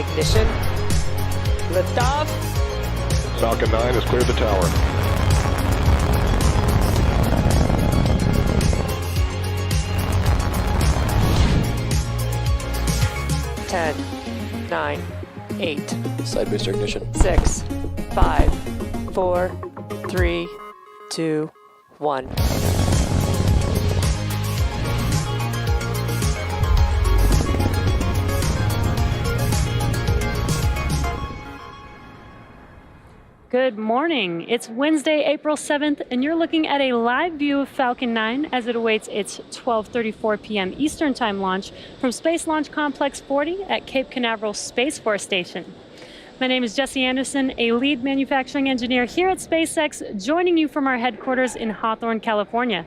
Ignition. Liftoff. Falcon 9 has cleared the tower. Ten, 9, 8. Side booster ignition. 6, 5, 4, 3, 2, 1. Good morning. It's Wednesday, April 7th, and you're looking at a live view of Falcon 9 as it awaits its 12:34 p.m. Eastern Time launch from Space Launch Complex 40 at Cape Canaveral Space Force Station. My name is Jesse Anderson, a lead manufacturing engineer here at SpaceX, joining you from our headquarters in Hawthorne, California.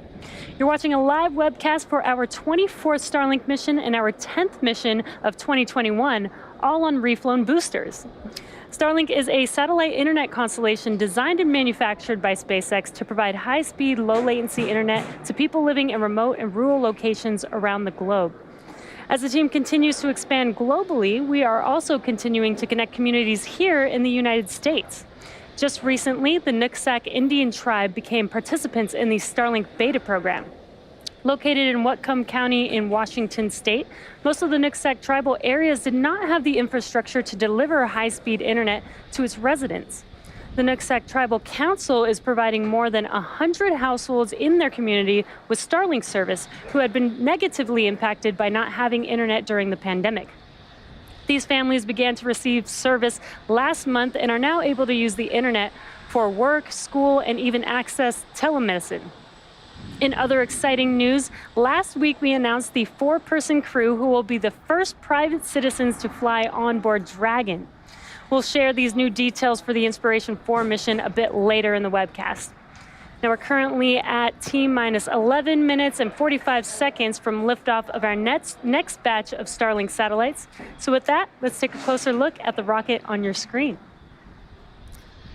You're watching a live webcast for our 24th Starlink mission and our 10th mission of 2021, all on reflown boosters. Starlink is a satellite internet constellation designed and manufactured by SpaceX to provide high-speed, low-latency internet to people living in remote and rural locations around the globe. As the team continues to expand globally, we are also continuing to connect communities here in the United States. Just recently, the Nooksack Indian tribe became participants in the Starlink beta program. Located in Whatcom County in Washington state, most of the Nooksack tribal areas did not have the infrastructure to deliver high-speed internet to its residents. The Nooksack Tribal Council is providing more than 100 households in their community with Starlink service who had been negatively impacted by not having internet during the pandemic. These families began to receive service last month and are now able to use the internet for work, school, and even access telemedicine. In other exciting news, last week we announced the 4-person crew who will be the first private citizens to fly onboard Dragon. We'll share these new details for the Inspiration 4 mission a bit later in the webcast. Now we're currently at T-minus 11 minutes and 45 seconds from liftoff of our next batch of Starlink satellites. So with that, let's take a closer look at the rocket on your screen.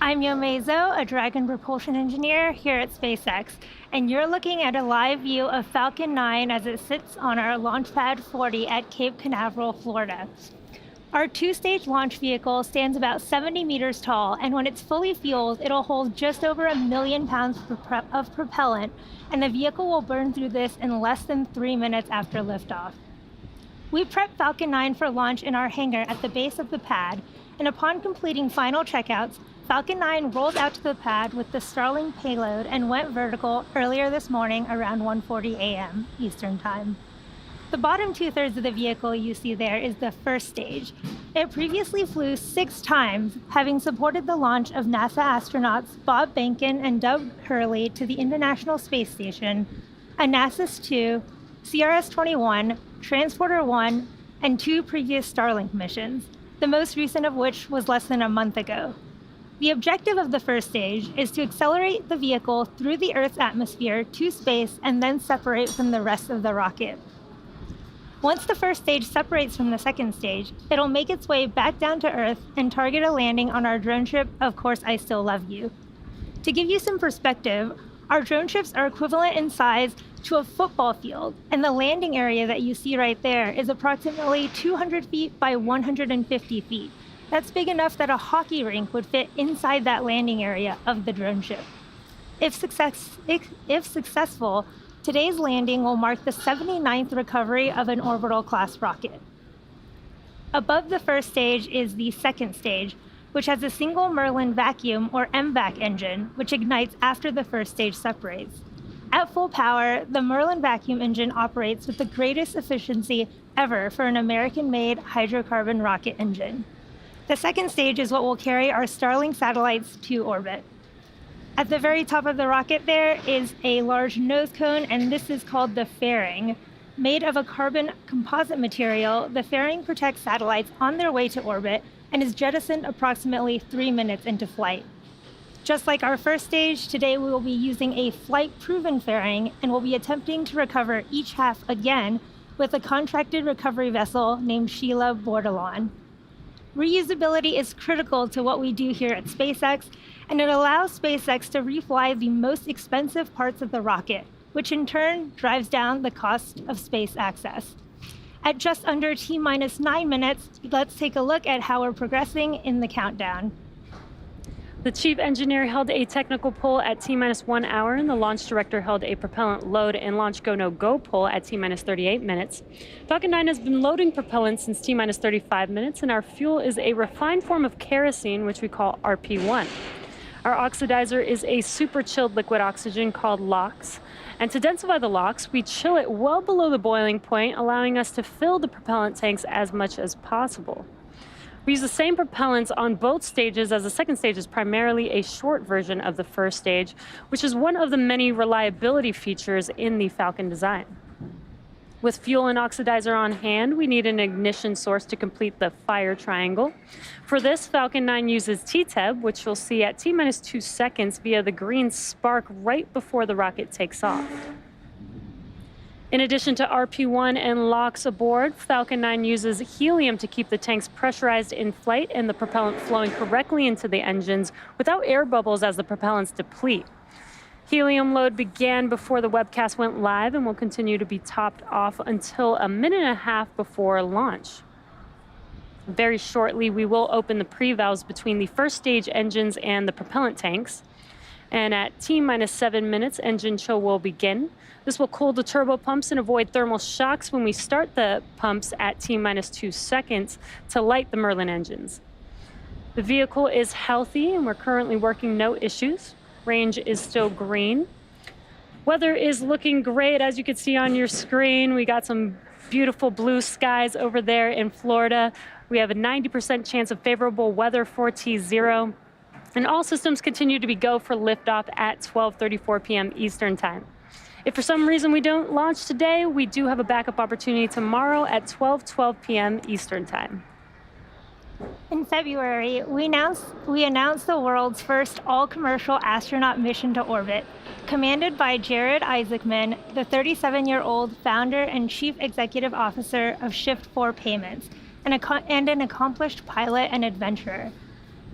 I'm Yomezo, a Dragon propulsion engineer here at SpaceX, and you're looking at a live view of Falcon 9 as it sits on our launch pad 40 at Cape Canaveral, Florida. Our 2-stage launch vehicle stands about 70 meters tall, and when it's fully fueled, it'll hold just over 1 million pounds of propellant, and the vehicle will burn through this in less than 3 minutes after liftoff. We prepped Falcon 9 for launch in our hangar at the base of the pad, and upon completing final checkouts, Falcon 9 rolled out to the pad with the Starlink payload and went vertical earlier this morning around 1:40 a.m. Eastern Time. The bottom 2/3 of the vehicle you see there is the first stage. It previously flew 6 times, having supported the launch of NASA astronauts Bob Behnken and Doug Hurley to the International Space Station, ANASIS-II, CRS-21, Transporter-1, and 2 previous Starlink missions, the most recent of which was less than a month ago. The objective of the first stage is to accelerate the vehicle through the Earth's atmosphere to space and then separate from the rest of the rocket. Once the first stage separates from the second stage, it'll make its way back down to Earth and target a landing on our drone ship, Of Course I Still Love You. To give you some perspective, our drone ships are equivalent in size to a football field, and the landing area that you see right there is approximately 200 feet by 150 feet. That's big enough that a hockey rink would fit inside that landing area of the drone ship. If successful, today's landing will mark the 79th recovery of an orbital class rocket. Above the first stage is the second stage, which has a single Merlin vacuum or MVAC engine, which ignites after the first stage separates. At full power, the Merlin vacuum engine operates with the greatest efficiency ever for an American-made hydrocarbon rocket engine. The second stage is what will carry our Starlink satellites to orbit. At the very top of the rocket there is a large nose cone, and this is called the fairing. Made of a carbon composite material, the fairing protects satellites on their way to orbit and is jettisoned approximately 3 minutes into flight. Just like our first stage, today we will be using a flight-proven fairing and will be attempting to recover each half again with a contracted recovery vessel named Sheila Bordelon. Reusability is critical to what we do here at SpaceX, and it allows SpaceX to refly the most expensive parts of the rocket, which in turn drives down the cost of space access. At just under T-minus 9 minutes, let's take a look at how we're progressing in the countdown. The chief engineer held a technical poll at T-minus 1 hour, and the launch director held a propellant load and launch go-no-go poll at T-minus 38 minutes. Falcon 9 has been loading propellant since T-minus 35 minutes, and our fuel is a refined form of kerosene, which we call RP1. Our oxidizer is a super chilled liquid oxygen called LOX. And to densify the LOX, we chill it well below the boiling point, allowing us to fill the propellant tanks as much as possible. We use the same propellants on both stages, as the second stage is primarily a short version of the first stage, which is one of the many reliability features in the Falcon design. With fuel and oxidizer on hand, we need an ignition source to complete the fire triangle. For this, Falcon 9 uses TTEB, which you'll see at T-minus 2 seconds via the green spark right before the rocket takes off. In addition to RP1 and LOX aboard, Falcon 9 uses helium to keep the tanks pressurized in flight and the propellant flowing correctly into the engines without air bubbles as the propellants deplete. Helium load began before the webcast went live and will continue to be topped off until a minute and a half before launch. Very shortly, we will open the pre-valves between the first stage engines and the propellant tanks. And at T-minus 7 minutes, engine chill will begin. This will cool the turbo pumps and avoid thermal shocks when we start the pumps at T-minus 2 seconds to light the Merlin engines. The vehicle is healthy and we're currently working no issues. Range is still green. Weather is looking great, as you can see on your screen. We got some beautiful blue skies over there in Florida. We have a 90% chance of favorable weather for T0. And all systems continue to be go for liftoff at 12:34 p.m. Eastern Time. If for some reason we don't launch today, we do have a backup opportunity tomorrow at 12:12 p.m. Eastern Time. In February, we announced the world's first all-commercial astronaut mission to orbit, commanded by Jared Isaacman, the 37-year-old founder and chief executive officer of Shift4 Payments, and an accomplished pilot and adventurer.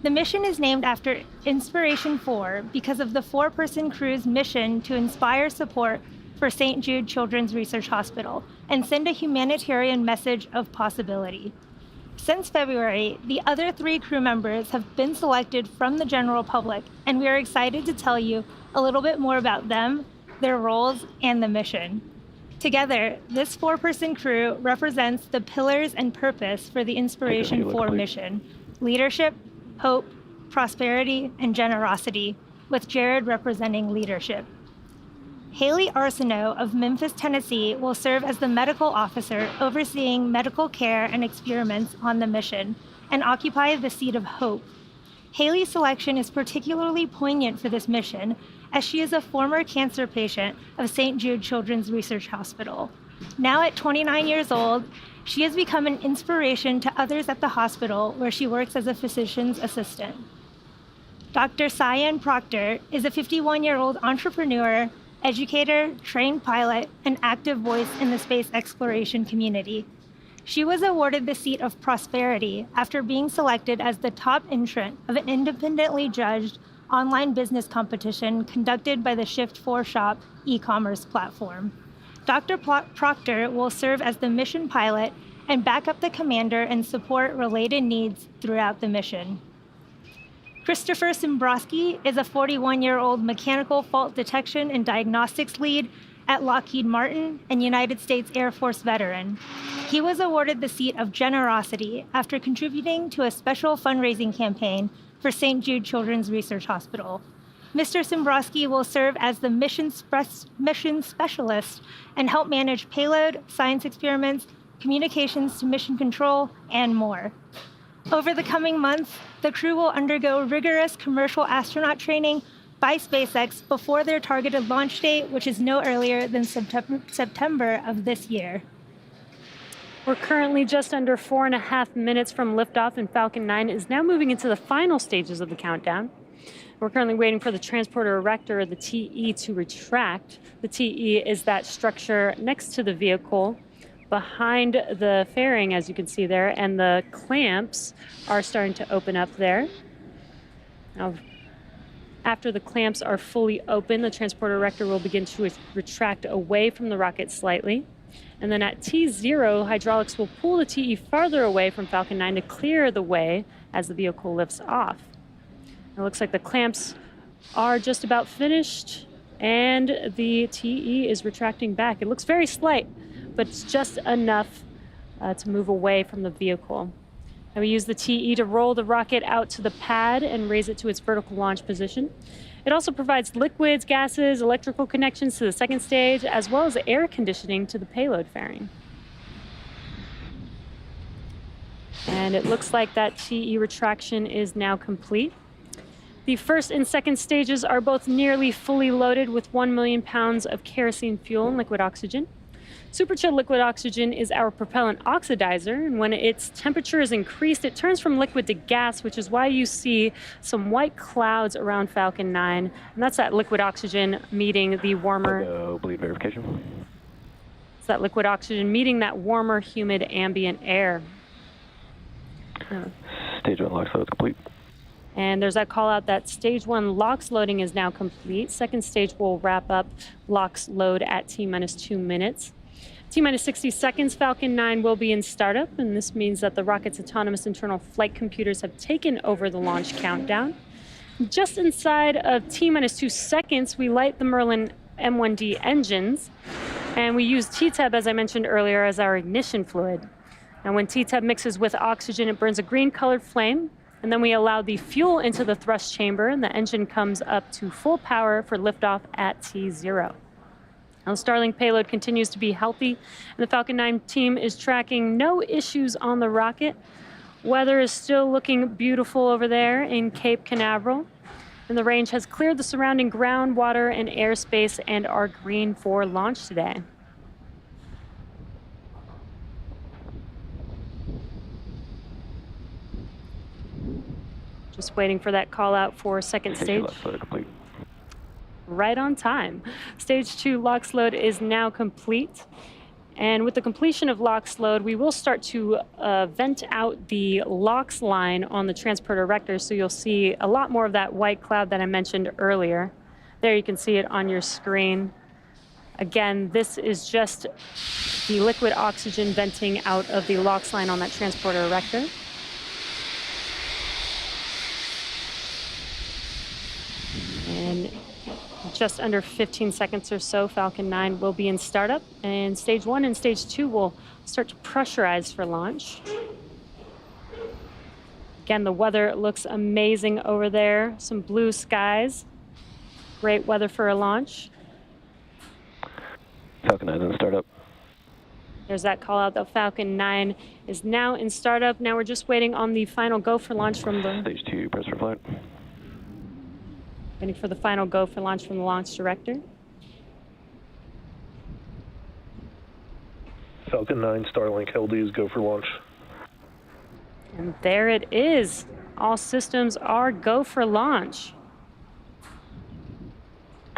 The mission is named after Inspiration 4 because of the 4-person crew's mission to inspire support for St. Jude Children's Research Hospital and send a humanitarian message of possibility. Since February, the other 3 crew members have been selected from the general public, and we are excited to tell you a little bit more about them, their roles, and the mission. Together, this 4-person crew represents the pillars and purpose for the Inspiration 4 mission: leadership, hope, prosperity, and generosity, with Jared representing leadership. Haley Arsenault of Memphis, Tennessee will serve as the medical officer overseeing medical care and experiments on the mission and occupy the seat of hope. Haley's selection is particularly poignant for this mission as she is a former cancer patient of St. Jude Children's Research Hospital. Now at 29 years old, she has become an inspiration to others at the hospital where she works as a physician's assistant. Dr. Cyan Proctor is a 51-year-old entrepreneur, educator, trained pilot, and active voice in the space exploration community. She was awarded the seat of prosperity after being selected as the top entrant of an independently judged online business competition conducted by the Shift4 Shop e-commerce platform. Dr. Proctor will serve as the mission pilot and back up the commander and support related needs throughout the mission. Christopher Simbrowski is a 41-year-old mechanical fault detection and diagnostics lead at Lockheed Martin and United States Air Force veteran. He was awarded the seat of generosity after contributing to a special fundraising campaign for St. Jude Children's Research Hospital. Mr. Simbrowski will serve as the mission specialist and help manage payload, science experiments, communications to mission control, and more. Over the coming months, the crew will undergo rigorous commercial astronaut training by SpaceX before their targeted launch date, which is no earlier than September of this year. We're currently just under 4.5 minutes from liftoff, and Falcon 9 is now moving into the final stages of the countdown. We're currently waiting for the transporter erector, or the TE, to retract. The TE is that structure next to the vehicle behind the fairing, as you can see there, and the clamps are starting to open up there. Now, after the clamps are fully open, the transporter erector will begin to retract away from the rocket slightly. And then at T0, hydraulics will pull the TE farther away from Falcon 9 to clear the way as the vehicle lifts off. It looks like the clamps are just about finished, and the TE is retracting back. It looks very slight, but it's just enough to move away from the vehicle. And we use the TE to roll the rocket out to the pad and raise it to its vertical launch position. It also provides liquids, gases, electrical connections to the second stage, as well as air conditioning to the payload fairing. And it looks like that TE retraction is now complete. The first and second stages are both nearly fully loaded with 1 million pounds of kerosene fuel and liquid oxygen. Superchilled liquid oxygen is our propellant oxidizer, and when its temperature is increased, it turns from liquid to gas, which is why you see some white clouds around Falcon 9, and that's that liquid oxygen meeting the warmer... bleed verification. It's that liquid oxygen meeting that warmer, humid ambient air. Stage 1 LOX load complete. And there's that call out that stage 1 LOX loading is now complete. Second stage will wrap up LOX load at T-minus 2 minutes. T-minus 60 seconds, Falcon 9 will be in startup, and this means that the rocket's autonomous internal flight computers have taken over the launch countdown. Just inside of T-minus 2 seconds, we light the Merlin M1D engines, and we use TTEB, as I mentioned earlier, as our ignition fluid. And when TTEB mixes with oxygen, it burns a green-colored flame, and then we allow the fuel into the thrust chamber, and the engine comes up to full power for liftoff at T0. Now, the Starlink payload continues to be healthy, and the Falcon 9 team is tracking no issues on the rocket. Weather is still looking beautiful over there in Cape Canaveral, and the range has cleared the surrounding ground, water, and airspace and are green for launch today. Just waiting for that call out for second stage. Complete. Right on time. Stage 2 LOX load is now complete. And with the completion of LOX load, we will start to vent out the LOX line on the transporter erector, so you'll see a lot more of that white cloud that I mentioned earlier. There you can see it on your screen. Again, this is just the liquid oxygen venting out of the LOX line on that transporter erector. And just under 15 seconds or so, Falcon 9 will be in startup, and stage 1 and stage 2 will start to pressurize for launch. Again, the weather looks amazing over there. Some blue skies. Great weather for a launch. Falcon 9 is in startup. There's that call out that Falcon 9 is now in startup. Now we're just waiting on the final go for launch from the... Stage 2, press for flight. Waiting for the final go for launch from the launch director. Falcon 9 Starlink LDs go for launch. And there it is. All systems are go for launch.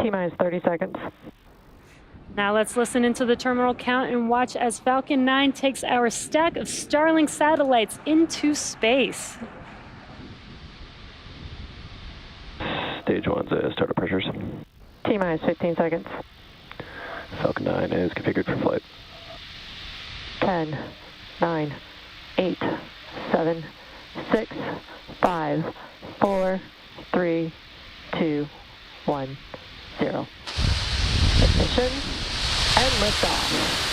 T-minus 30 seconds. Now let's listen into the terminal count and watch as Falcon 9 takes our stack of Starlink satellites into space. Stage 1's startup pressures. T-minus 15 seconds. Falcon 9 is configured for flight. 10, 9, 8, 7, 6, 5, 4, 3, 2, 1, 0. Ignition and liftoff.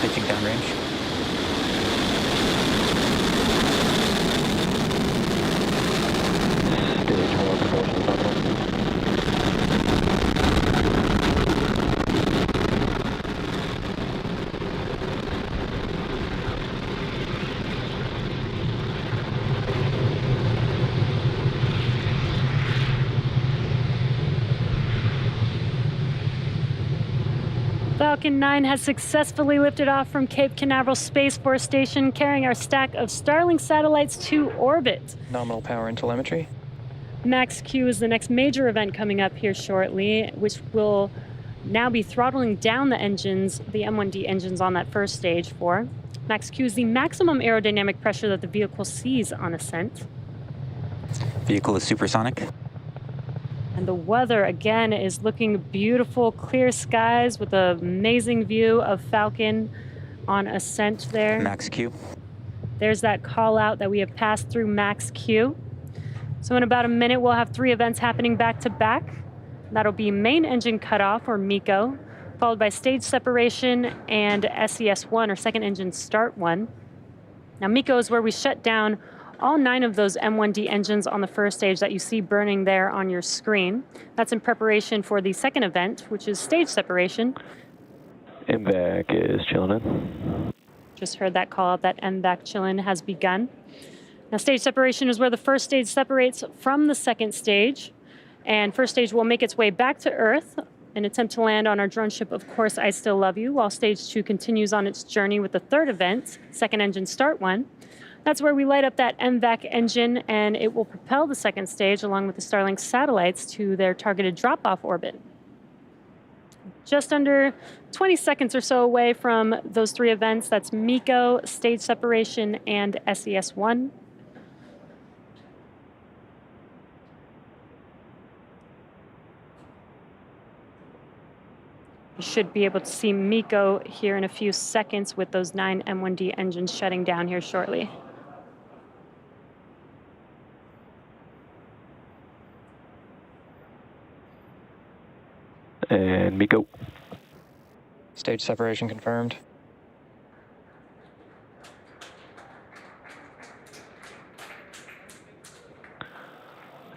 Pitching downrange. Stage 1 propulsion nominal. Falcon 9 has successfully lifted off from Cape Canaveral Space Force Station, carrying our stack of Starlink satellites to orbit. Nominal power and telemetry. Max-Q is the next major event coming up here shortly, which will now be throttling down the engines, the M1D engines on that first stage for. Max-Q is the maximum aerodynamic pressure that the vehicle sees on ascent. Vehicle is supersonic. And the weather, again, is looking beautiful, clear skies with an amazing view of Falcon on ascent there. Max Q. There's that call out that we have passed through Max Q. So in about a minute, we'll have 3 events happening back to back. That'll be main engine cutoff, or MECO, followed by stage separation and SES-1, or second engine start 1. Now MECO is where we shut down all 9 of those M1D engines on the first stage that you see burning there on your screen. That's in preparation for the second event, which is stage separation. MVAC is chilling in. Just heard that call out that MVAC chillin' has begun. Now stage separation is where the first stage separates from the second stage. And first stage will make its way back to Earth and attempt to land on our drone ship, Of Course I Still Love You, while stage 2 continues on its journey with the third event, second engine start 1. That's where we light up that MVAC engine, and it will propel the second stage along with the Starlink satellites to their targeted drop-off orbit. Just under 20 seconds or so away from those 3 events, that's MECO, stage separation, and SES-1. You should be able to see MECO here in a few seconds with those 9 M1D engines shutting down here shortly. And MECO. Stage separation confirmed.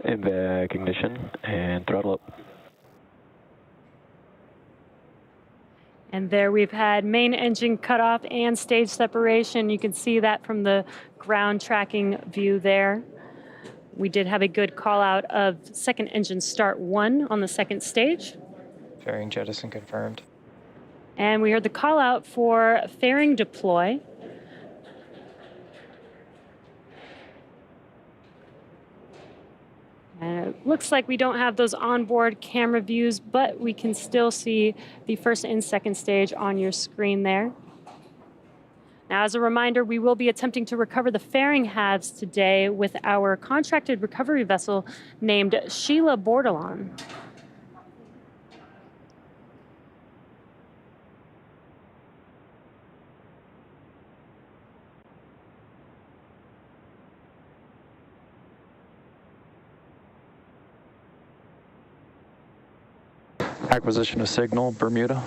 MVAC ignition and throttle up. And there we've had main engine cutoff and stage separation. You can see that from the ground tracking view there. We did have a good call out of second engine start 1 on the second stage. Fairing jettison confirmed. And we heard the call out for fairing deploy. And it looks like we don't have those onboard camera views, but we can still see the first and second stage on your screen there. Now, as a reminder, we will be attempting to recover the fairing halves today with our contracted recovery vessel named Sheila Bordelon. Acquisition of signal, Bermuda.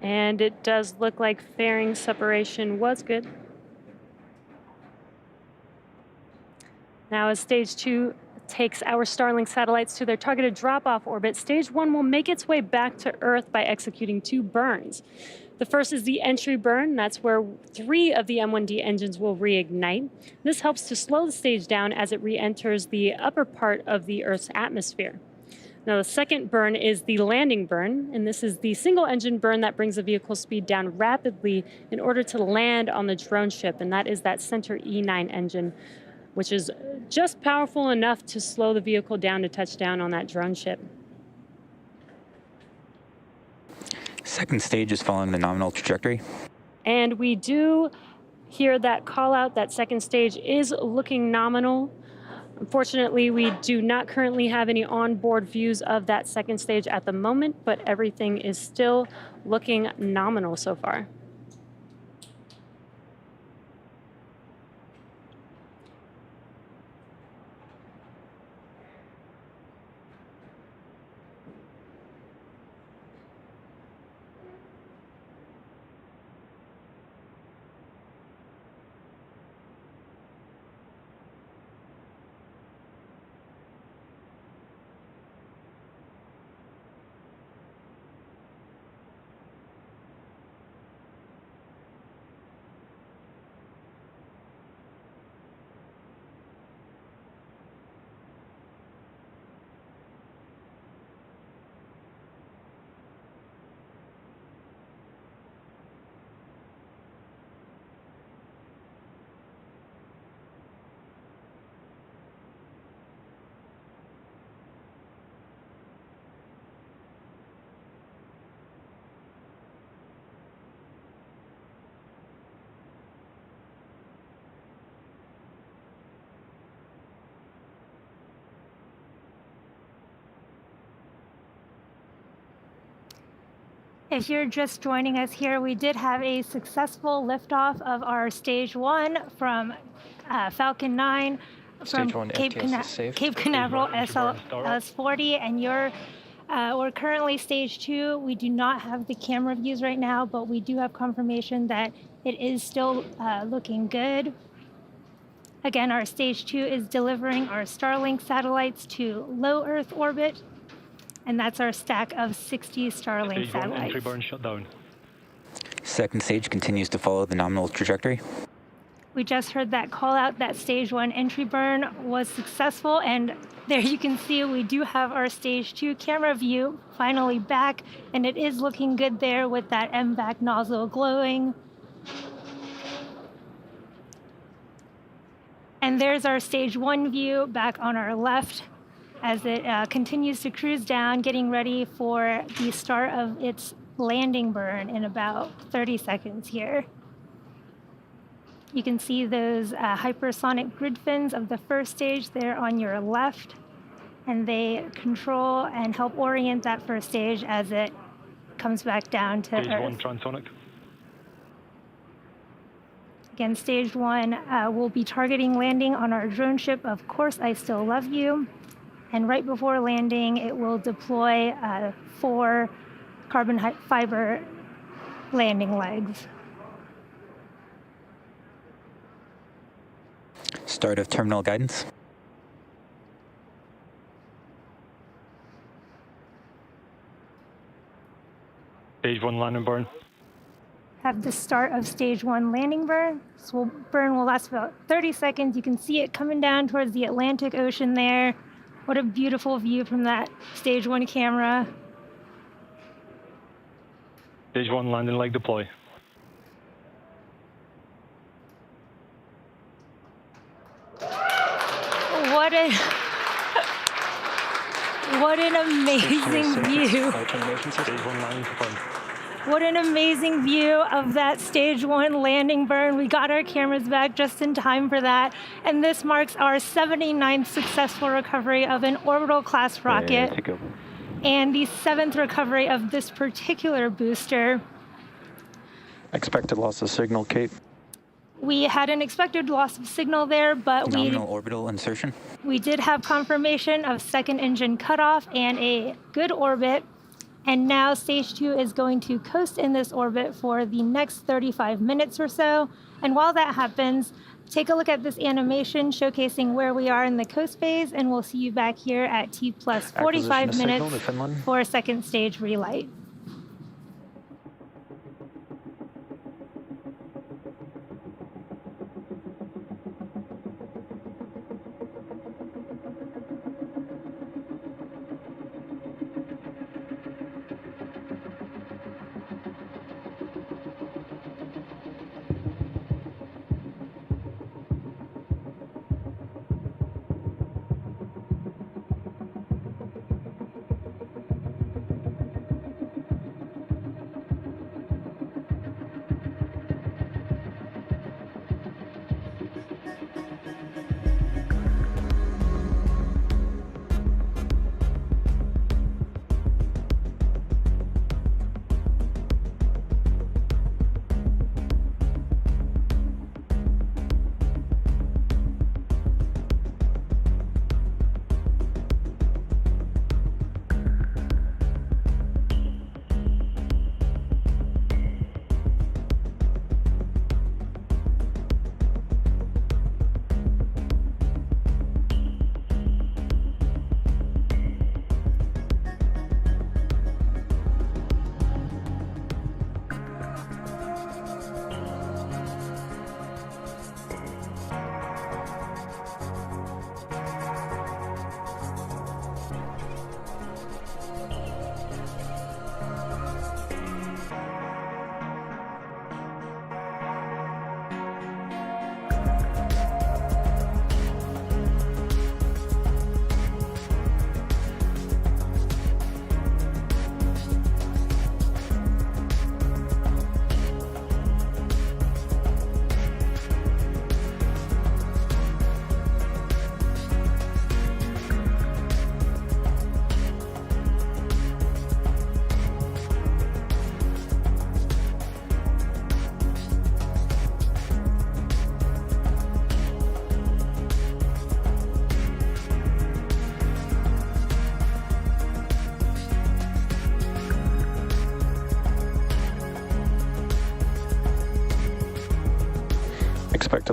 And it does look like fairing separation was good. Now, as stage 2 takes our Starlink satellites to their targeted drop-off orbit, stage 1 will make its way back to Earth by executing 2 burns. The first is the entry burn. That's where 3 of the M1D engines will reignite. This helps to slow the stage down as it re-enters the upper part of the Earth's atmosphere. Now, the second burn is the landing burn, and this is the single engine burn that brings the vehicle speed down rapidly in order to land on the drone ship, and that is that center E9 engine, which is just powerful enough to slow the vehicle down to touch down on that drone ship. Second stage is following the nominal trajectory. And we do hear that call out that second stage is looking nominal. Unfortunately, we do not currently have any onboard views of that second stage at the moment, but everything is still looking nominal so far. If you're just joining us here, we did have a successful liftoff of our Stage 1 from Falcon 9 from Stage 1 Cape, FTS is safe. Cape Canaveral SLS-40, and we're currently Stage 2. We do not have the camera views right now, but we do have confirmation that it is still looking good. Again, our Stage 2 is delivering our Starlink satellites to low Earth orbit, and that's our stack of 60 Starlink Stage 1 satellites. entry burn shut down. Second stage continues to follow the nominal trajectory. We just heard that call out that Stage 1 entry burn was successful, and there you can see we do have our Stage 2 camera view finally back, and it is looking good there with that MVAC nozzle glowing. And there's our Stage 1 view back on our left as it continues to cruise down, getting ready for the start of its landing burn in about 30 seconds here. You can see those hypersonic grid fins of the first stage there on your left, and they control and help orient that first stage as it comes back down to Stage Earth. 1 transonic. Again, Stage 1 will be targeting landing on our drone ship, Of Course I Still Love You. And right before landing, it will deploy 4 carbon fiber landing legs. Start of terminal guidance. Stage 1 landing burn. Have the start of Stage 1 landing burn. This burn will last about 30 seconds. You can see it coming down towards the Atlantic Ocean there. What a beautiful view from that Stage 1 camera. Stage 1 landing leg deploy. What an amazing view. Stage 1 landing confirmed. What an amazing view of that Stage 1 landing burn. We got our cameras back just in time for that. And this marks our 79th successful recovery of an orbital class rocket. to go. And the 7th recovery of this particular booster. Expected loss of signal, Kate. We had an expected loss of signal there, but Nominal orbital insertion. we did have confirmation of second engine cutoff and a good orbit. And now Stage 2 is going to coast in this orbit for the next 35 minutes or so. And while that happens, take a look at this animation showcasing where we are in the coast phase, and we'll see you back here at T plus 45 Acquisition of signal to minutes Finland. for a second stage relight.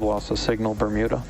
loss of signal, Bermuda.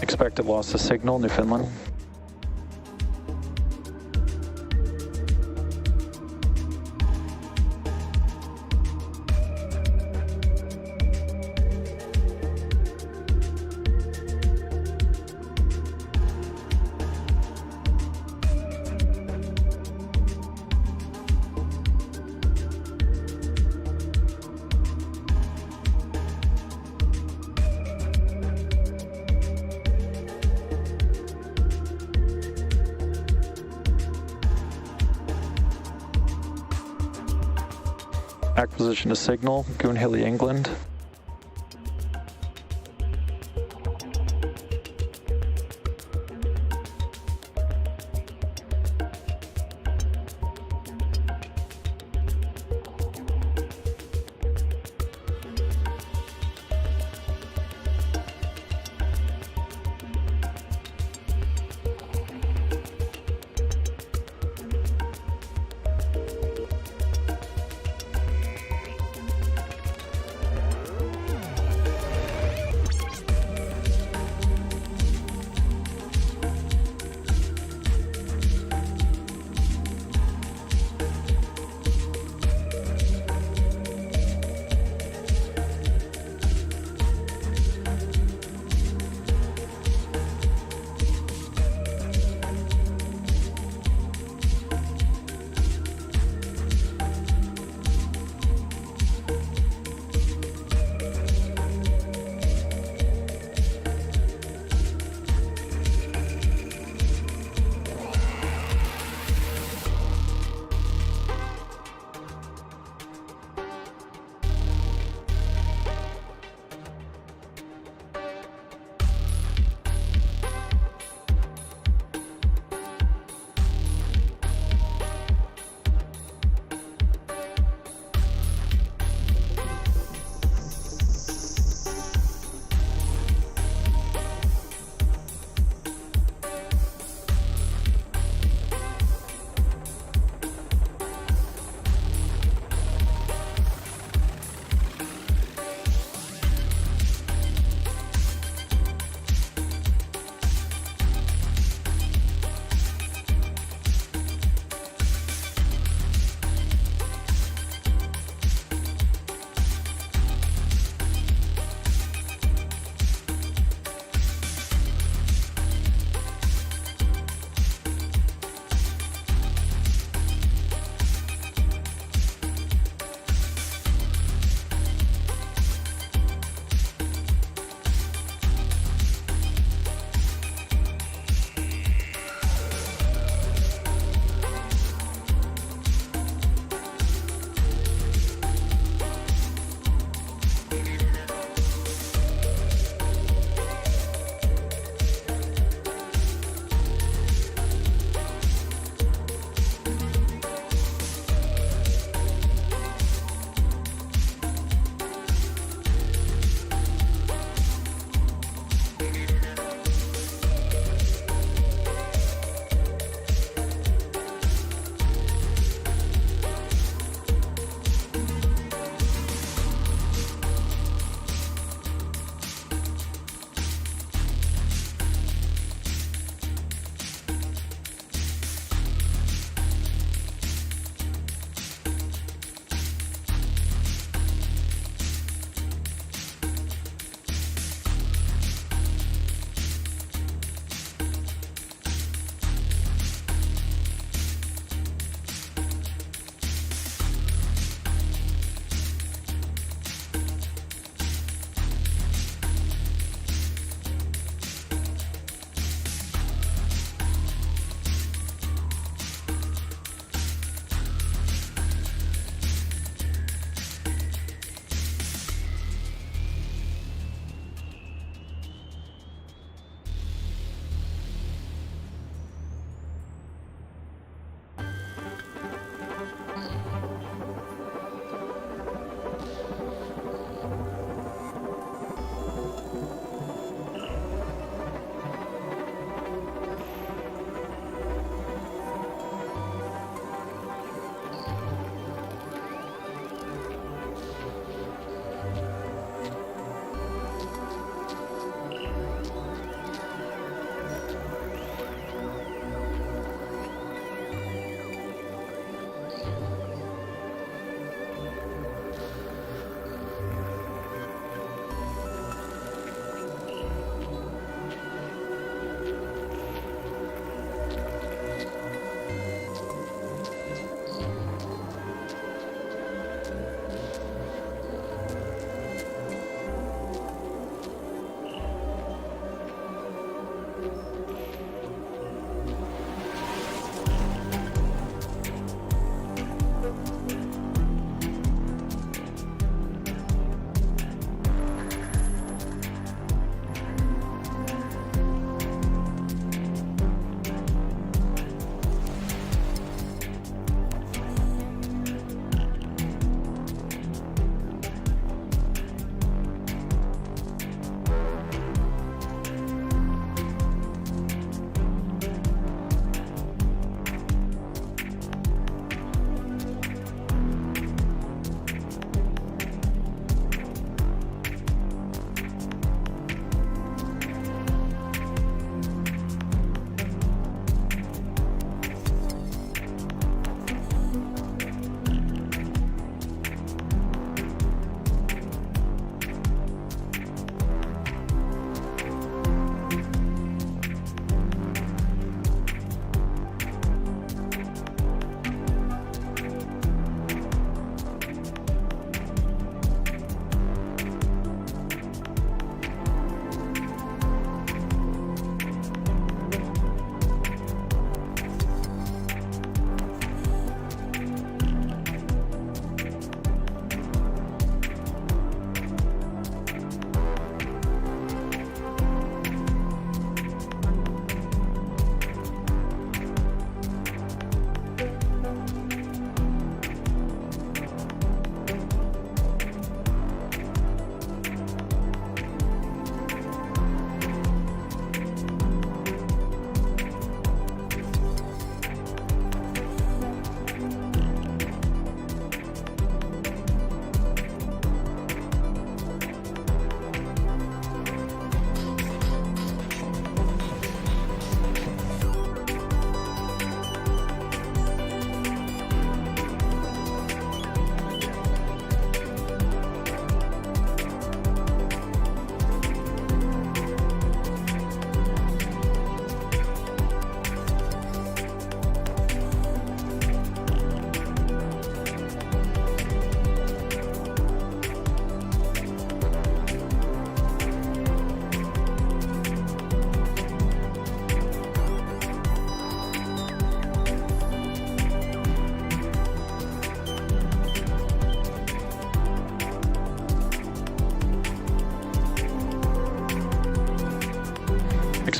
Expected loss of signal, Newfoundland. Acquisition of signal, Goonhilly, England.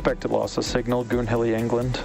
Expected loss of signal, Goonhilly, England.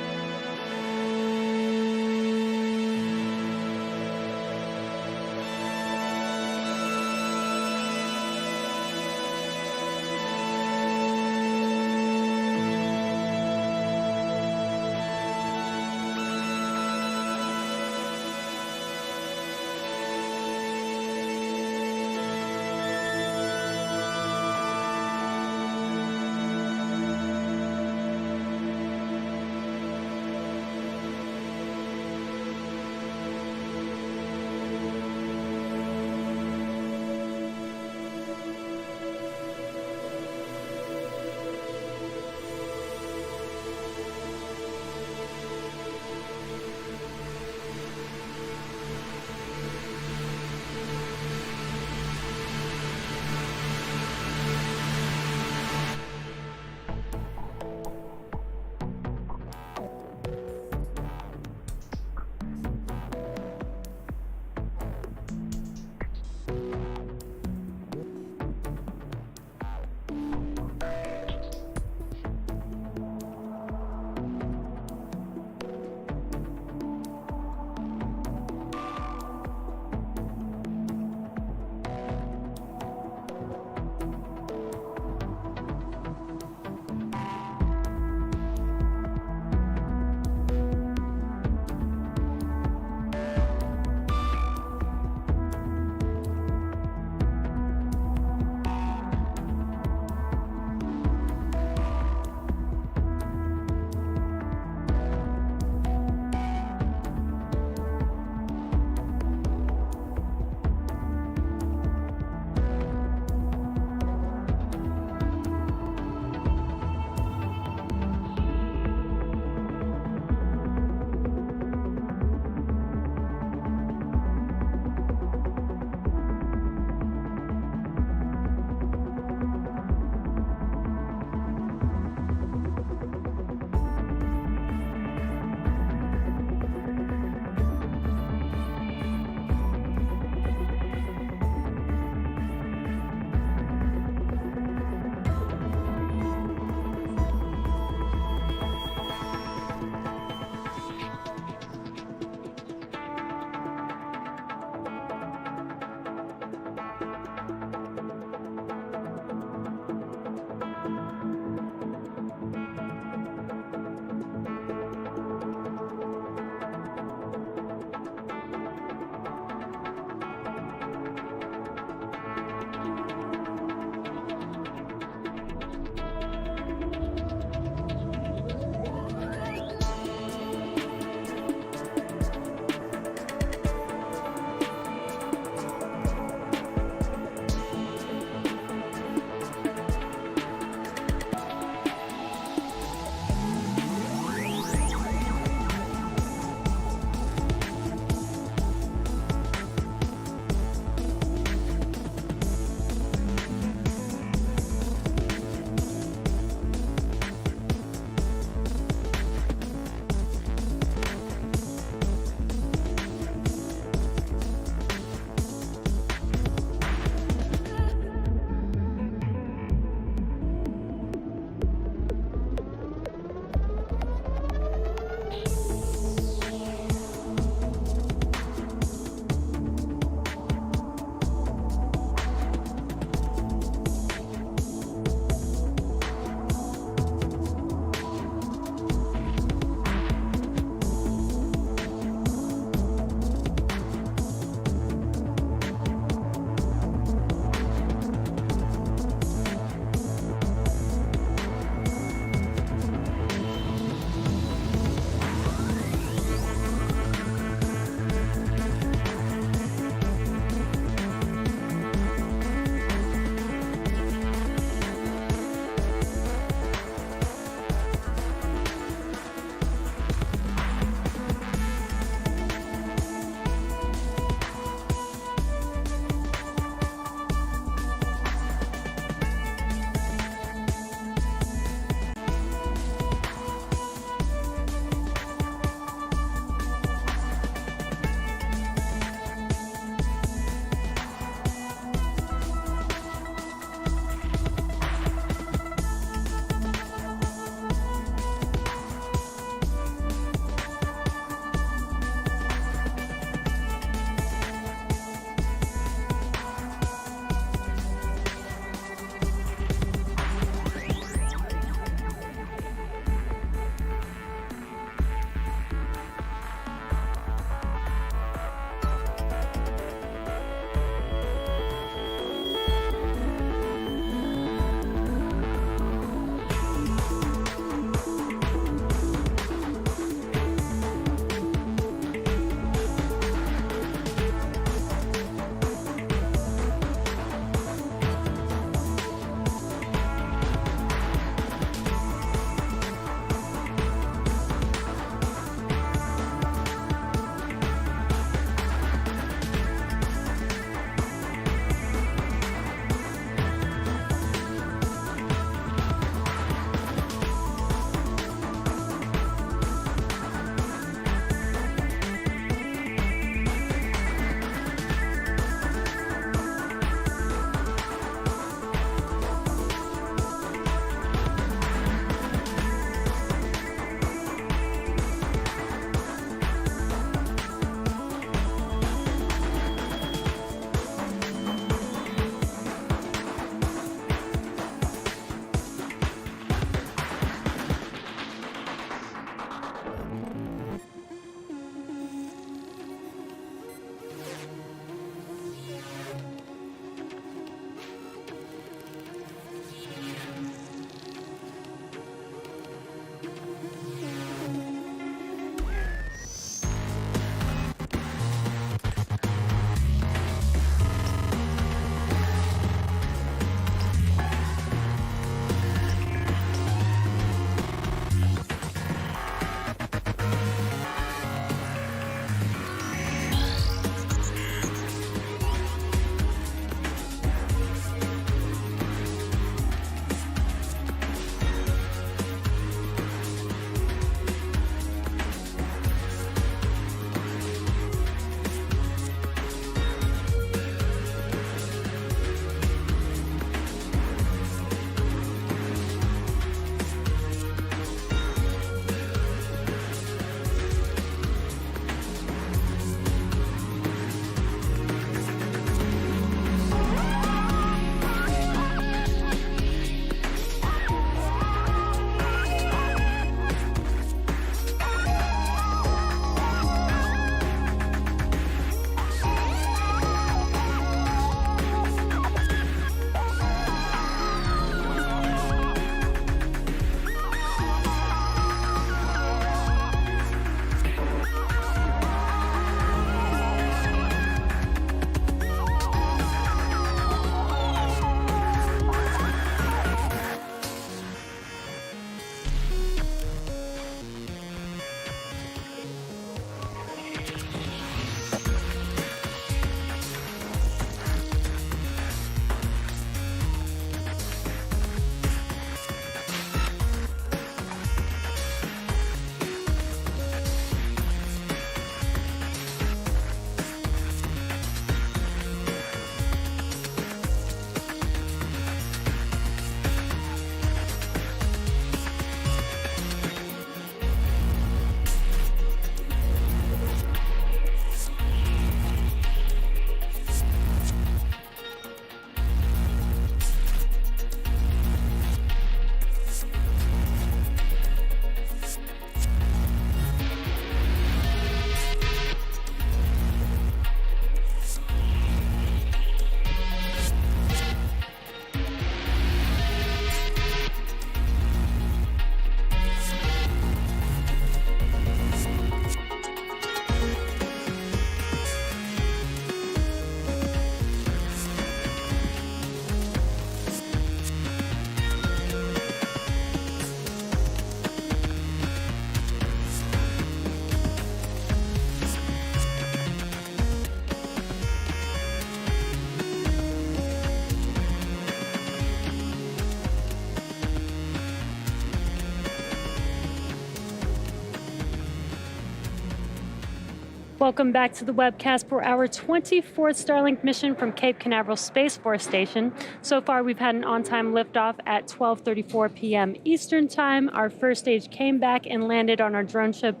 Welcome back to the webcast for our 24th Starlink mission from Cape Canaveral Space Force Station. So far, we've had an on-time liftoff at 12:34 p.m. Eastern Time. Our first stage came back and landed on our drone ship,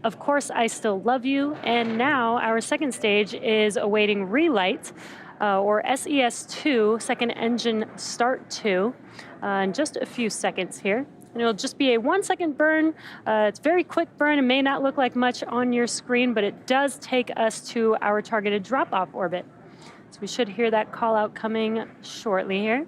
Of Course I Still Love You. And now our second stage is awaiting relight, or SES-II, second engine start 2, in just a few seconds here. And it'll just be a 1-second burn. It's a very quick burn. It may not look like much on your screen, but it does take us to our targeted drop-off orbit. So we should hear that call out coming shortly here.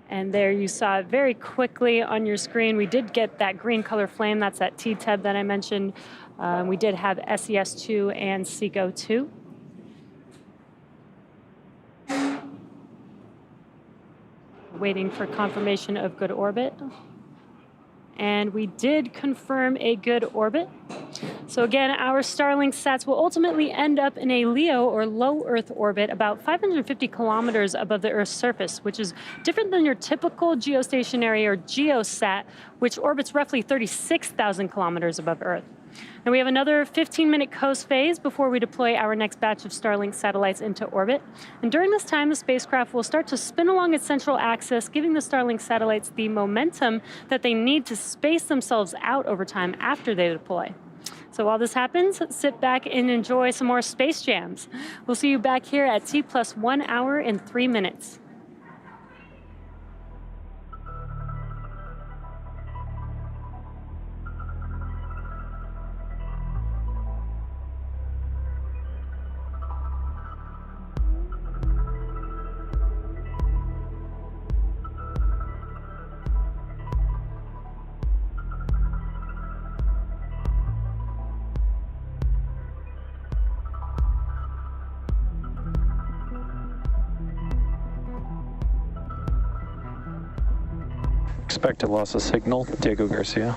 And there you saw it very quickly on your screen. We did get that green color flame. That's that T-Teb that I mentioned. We did have SES-II and SECO-2. Waiting for confirmation of good orbit. And we did confirm a good orbit. So again, our Starlink sats will ultimately end up in a LEO, or low Earth orbit, about 550 kilometers above the Earth's surface, which is different than your typical geostationary or GeoSat, which orbits roughly 36,000 kilometers above Earth. And we have another 15-minute coast phase before we deploy our next batch of Starlink satellites into orbit. And during this time, the spacecraft will start to spin along its central axis, giving the Starlink satellites the momentum that they need to space themselves out over time after they deploy. So while this happens, sit back and enjoy some more space jams. We'll see you back here at T+1 hour and 3 minutes. Expected loss of signal, Diego Garcia.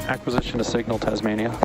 Acquisition of signal, Tasmania.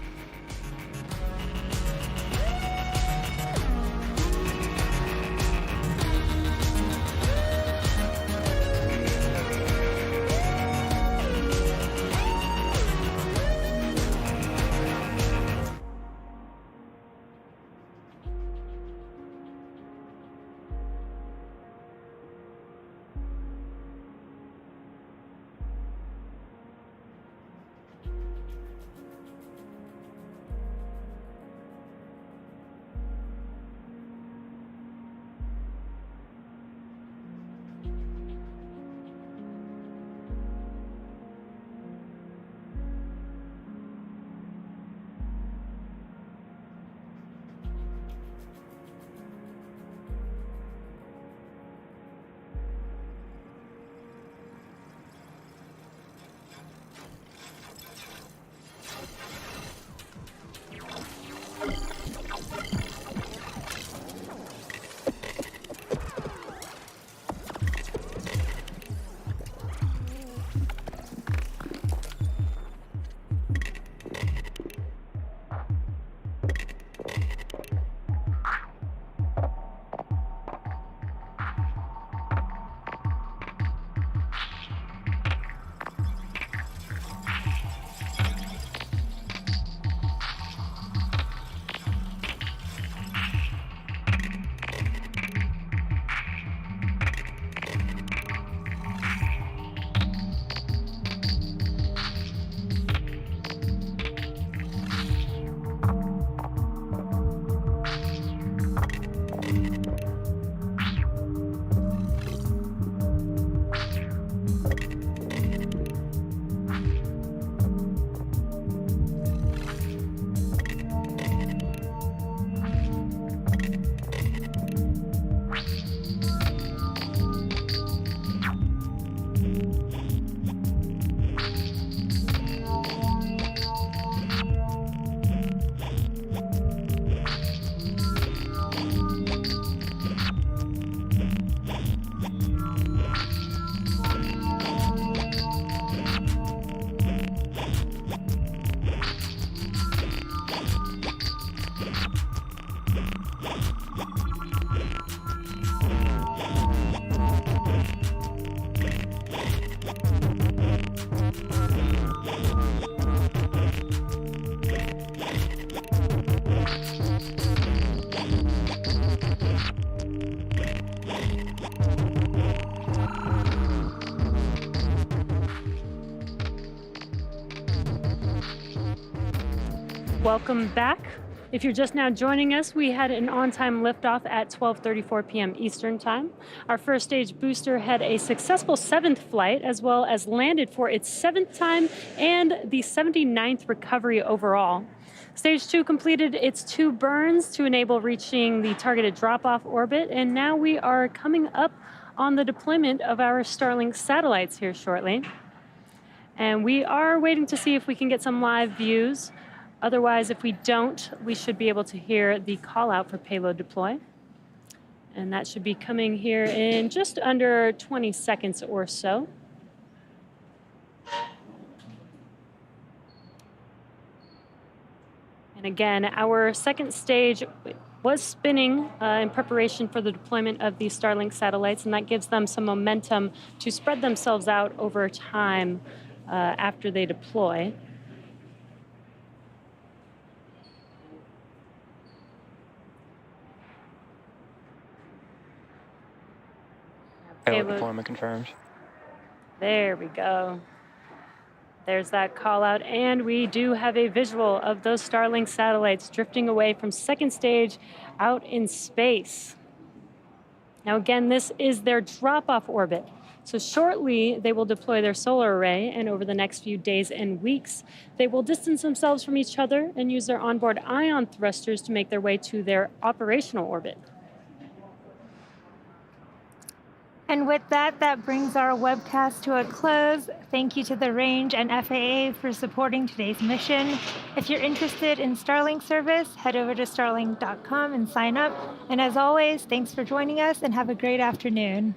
Welcome back. If you're just now joining us, we had an on-time liftoff at 12:34 p.m. Eastern Time. Our first stage booster had a successful 7th flight, as well as landed for its 7th time and the 79th recovery overall. Stage 2 completed its 2 burns to enable reaching the targeted drop-off orbit, and now we are coming up on the deployment of our Starlink satellites here shortly. And we are waiting to see if we can get some live views. Otherwise, if we don't, we should be able to hear the call out for payload deploy. And that should be coming here in just under 20 seconds or so. And again, our second stage was spinning in preparation for the deployment of these Starlink satellites, and that gives them some momentum to spread themselves out over time after they deploy. Payload deployment confirmed. There we go. There's that call out, and we do have a visual of those Starlink satellites drifting away from second stage out in space. Now again, this is their drop-off orbit. So shortly, they will deploy their solar array, and over the next few days and weeks, they will distance themselves from each other and use their onboard ion thrusters to make their way to their operational orbit. And with that, that brings our webcast to a close. Thank you to the Range and FAA for supporting today's mission. If you're interested in Starlink service, head over to starlink.com and sign up. And as always, thanks for joining us and have a great afternoon.